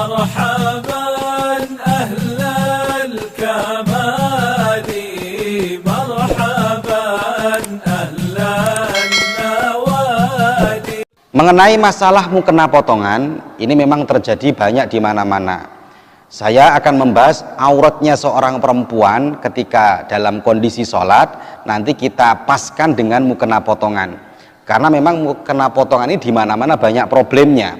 مرحبا أهل الكمال مرحبا أهل النوادي. Mengenai masalah mukena potongan, ini memang terjadi banyak di mana-mana. Saya akan membahas auratnya seorang perempuan ketika dalam kondisi sholat, nanti kita paskan dengan mukena potongan. Karena memang mukena potongan ini di mana-mana banyak problemnya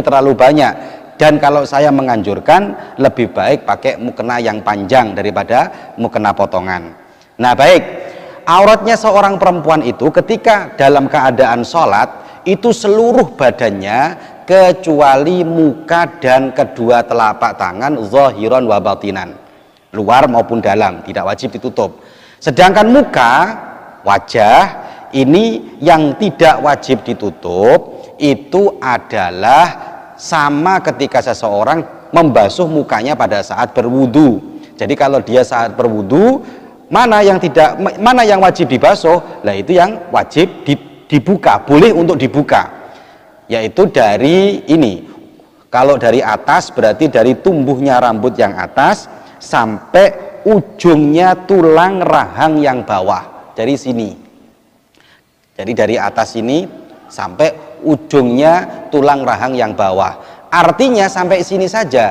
terlalu banyak. Dan kalau saya menganjurkan, lebih baik pakai mukena yang panjang daripada mukena potongan. Nah baik, auratnya seorang perempuan itu ketika dalam keadaan sholat, itu seluruh badannya kecuali muka dan kedua telapak tangan, zahiran wa batinan, luar maupun dalam, tidak wajib ditutup. Sedangkan muka, wajah, ini yang tidak wajib ditutup, itu adalah sama ketika seseorang membasuh mukanya pada saat berwudu. Jadi kalau dia saat berwudu, mana yang wajib dibasuh? Lah itu yang wajib dibuka, boleh untuk dibuka, yaitu dari ini. Kalau dari atas berarti dari tumbuhnya rambut yang atas sampai ujungnya tulang rahang yang bawah, dari sini. Jadi dari atas ini sampai ujungnya tulang rahang yang bawah. Artinya sampai sini saja.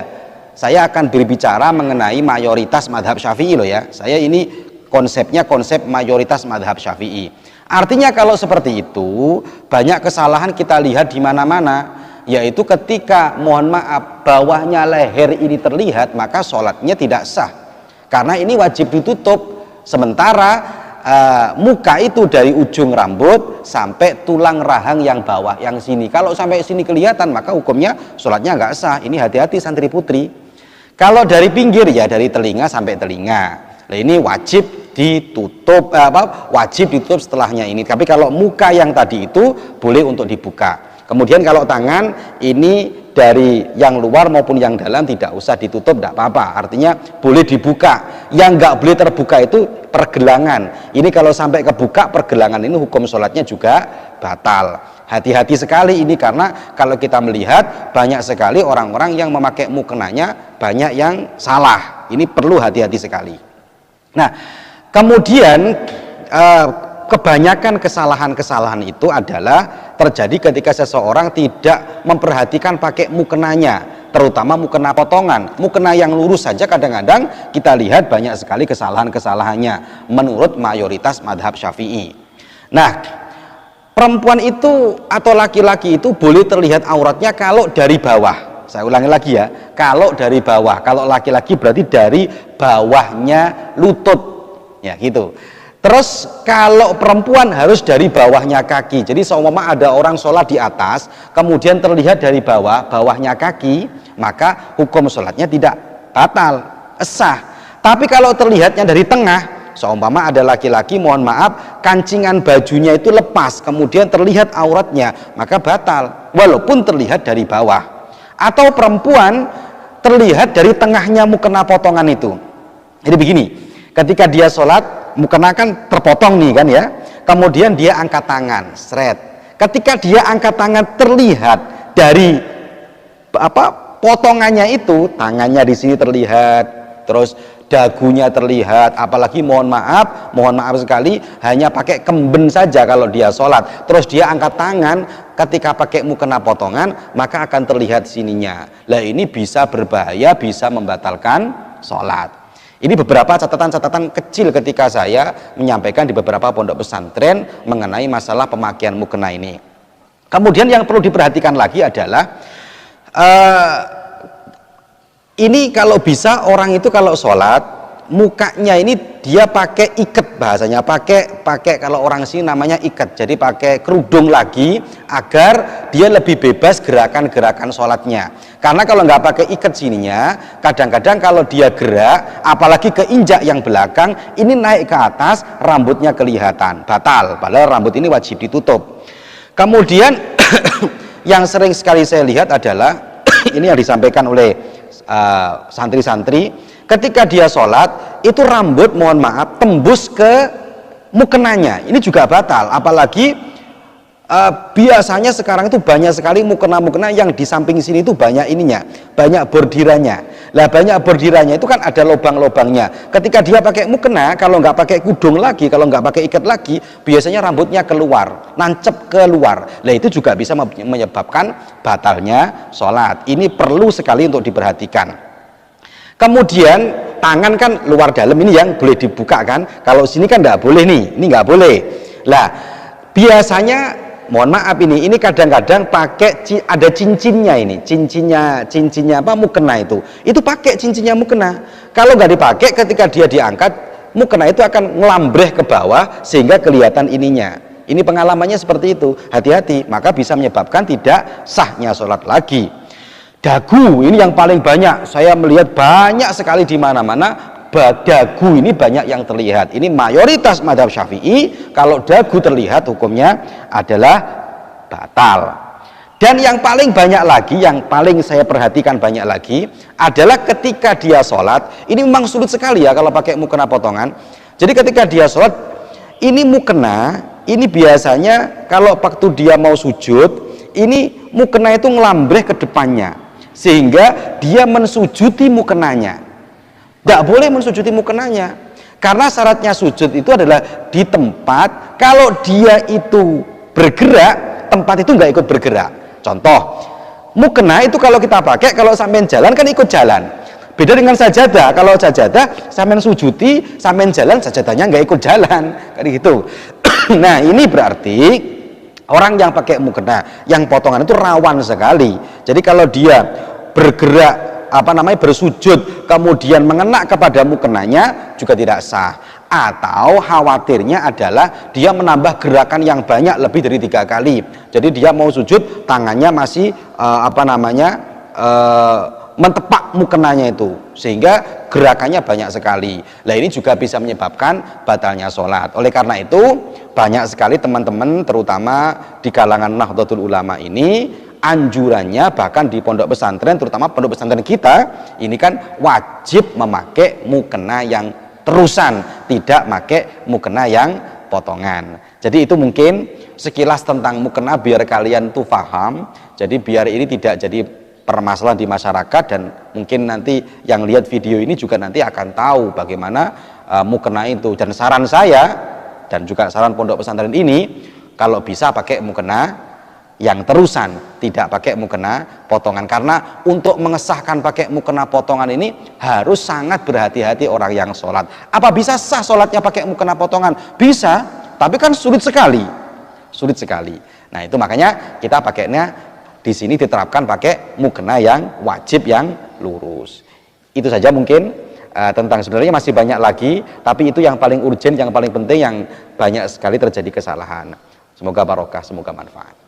Saya akan berbicara mengenai mayoritas madhab Syafi'i loh ya. Saya ini konsepnya konsep mayoritas madhab Syafi'i. Artinya kalau seperti itu, banyak kesalahan kita lihat di mana-mana, yaitu ketika, mohon maaf, bawahnya leher ini terlihat, maka sholatnya tidak sah. Karena ini wajib ditutup. Sementara muka itu dari ujung rambut sampai tulang rahang yang bawah, yang sini. Kalau sampai sini kelihatan, maka hukumnya sholatnya nggak sah. Ini hati-hati santri putri. Kalau dari pinggir, ya dari telinga sampai telinga. Nah ini wajib ditutup, wajib ditutup setelahnya ini. Tapi kalau muka yang tadi itu boleh untuk dibuka. Kemudian kalau tangan ini dari yang luar maupun yang dalam tidak usah ditutup, tidak apa-apa. Artinya boleh dibuka. Yang nggak boleh terbuka itu pergelangan. Ini kalau sampai kebuka pergelangan ini, hukum sholatnya juga batal. Hati-hati sekali ini, karena kalau kita melihat banyak sekali orang-orang yang memakai mukenanya banyak yang salah. Ini perlu hati-hati sekali. Nah, kemudian kebanyakan kesalahan-kesalahan itu adalah terjadi ketika seseorang tidak memperhatikan pakai mukenanya, terutama mukena potongan. Mukena yang lurus saja kadang-kadang kita lihat banyak sekali kesalahan-kesalahannya menurut mayoritas madhab Syafi'i. Nah, perempuan itu atau laki-laki itu boleh terlihat auratnya kalau dari bawah. Saya ulangi lagi ya, kalau dari bawah. Kalau laki-laki berarti dari bawahnya lutut, ya gitu. Terus kalau perempuan harus dari bawahnya kaki. Jadi seumpama ada orang sholat di atas, kemudian terlihat dari bawahnya kaki, maka hukum sholatnya tidak batal, sah. Tapi kalau terlihatnya dari tengah, seumpama ada laki-laki, mohon maaf, kancingan bajunya itu lepas, kemudian terlihat auratnya, maka batal, walaupun terlihat dari bawah. Atau perempuan terlihat dari tengahnya mukena potongan itu. Jadi begini, ketika dia sholat, mukena kan terpotong nih kan ya, kemudian dia angkat tangan, seret. Ketika dia angkat tangan terlihat dari potongannya itu, tangannya di sini terlihat, terus dagunya terlihat, apalagi mohon maaf sekali hanya pakai kemben saja kalau dia sholat, terus dia angkat tangan ketika pakai mukena potongan, maka akan terlihat sininya. Lah ini bisa berbahaya, bisa membatalkan sholat. Ini beberapa catatan-catatan kecil ketika saya menyampaikan di beberapa pondok pesantren mengenai masalah pemakaian mukena ini. Kemudian yang perlu diperhatikan lagi adalah ini kalau bisa orang itu kalau sholat mukanya ini dia pakai iket, bahasanya pakai kalau orang sini namanya iket, jadi pakai kerudung lagi agar dia lebih bebas gerakan-gerakan sholatnya. Karena kalau nggak pakai iket sininya, kadang-kadang kalau dia gerak, apalagi keinjak yang belakang, ini naik ke atas, rambutnya kelihatan, batal. Padahal rambut ini wajib ditutup. Kemudian yang sering sekali saya lihat adalah ini yang disampaikan oleh santri-santri, ketika dia sholat itu rambut mohon maaf tembus ke mukenanya, ini juga batal. Apalagi Biasanya sekarang itu banyak sekali mukena-mukena yang di samping sini itu banyak ininya, banyak bordirannya. Lah banyak bordirannya itu kan ada lubang-lubangnya. Ketika dia pakai mukena, kalau nggak pakai kudung lagi, kalau nggak pakai ikat lagi, biasanya rambutnya keluar, nancep keluar. Lah itu juga bisa menyebabkan batalnya sholat. Ini perlu sekali untuk diperhatikan. Kemudian tangan kan luar dalam ini yang boleh dibuka kan. Kalau sini kan nggak boleh nih, ini nggak boleh. Lah biasanya mohon maaf ini kadang-kadang pakai ada cincinnya ini, cincinnya apa mukena itu pakai cincinnya mukena. Kalau nggak dipakai ketika dia diangkat, mukena itu akan ngelambreh ke bawah sehingga kelihatan ininya. Ini pengalamannya seperti itu, hati-hati, maka bisa menyebabkan tidak sahnya sholat lagi. Dagu ini yang paling banyak, saya melihat banyak sekali di mana-mana. Dagu ini banyak yang terlihat. Ini mayoritas mazhab Syafi'i, kalau dagu terlihat hukumnya adalah batal. Dan yang paling banyak lagi, yang paling saya perhatikan banyak lagi adalah ketika dia sholat. Ini memang sulit sekali ya kalau pakai mukena potongan. Jadi ketika dia sholat, ini mukena, ini biasanya kalau waktu dia mau sujud, ini mukena itu ngelambreh ke depannya sehingga dia mensujudi mukenanya. Tidak boleh mensujudi mukenanya, karena syaratnya sujud itu adalah di tempat. Kalau dia itu bergerak, tempat itu nggak ikut bergerak. Contoh, mukena itu kalau kita pakai, kalau sampean jalan kan ikut jalan. Beda dengan sajadah. Kalau sajadah sampean sujudi, sampean jalan, sajadahnya nggak ikut jalan, kayak gitu. Nah ini berarti orang yang pakai mukena, yang potongan itu rawan sekali. Jadi kalau dia bergerak bersujud kemudian mengena kepada mukenanya juga tidak sah, atau khawatirnya adalah dia menambah gerakan yang banyak lebih dari 3 kali. Jadi dia mau sujud tangannya masih mentepak mukenanya itu sehingga gerakannya banyak sekali. Nah ini juga bisa menyebabkan batalnya sholat. Oleh karena itu banyak sekali teman-teman terutama di kalangan Nahdlatul Ulama ini anjurannya, bahkan di pondok pesantren, terutama pondok pesantren kita ini kan wajib memakai mukena yang terusan, tidak pakai mukena yang potongan. Jadi itu mungkin sekilas tentang mukena biar kalian tuh paham, jadi biar ini tidak jadi permasalahan di masyarakat, dan mungkin nanti yang lihat video ini juga nanti akan tahu bagaimana mukena itu. Dan saran saya dan juga saran pondok pesantren ini, kalau bisa pakai mukena yang terusan, tidak pakai mukena potongan, karena untuk mengesahkan pakai mukena potongan ini harus sangat berhati-hati orang yang sholat. Apa bisa sah sholatnya pakai mukena potongan? Bisa, tapi kan sulit sekali. Nah itu makanya kita pakainya di sini diterapkan pakai mukena yang wajib, yang lurus. Itu saja mungkin tentang, sebenarnya masih banyak lagi, tapi itu yang paling urgent, yang paling penting, yang banyak sekali terjadi kesalahan. Semoga barokah, semoga manfaat.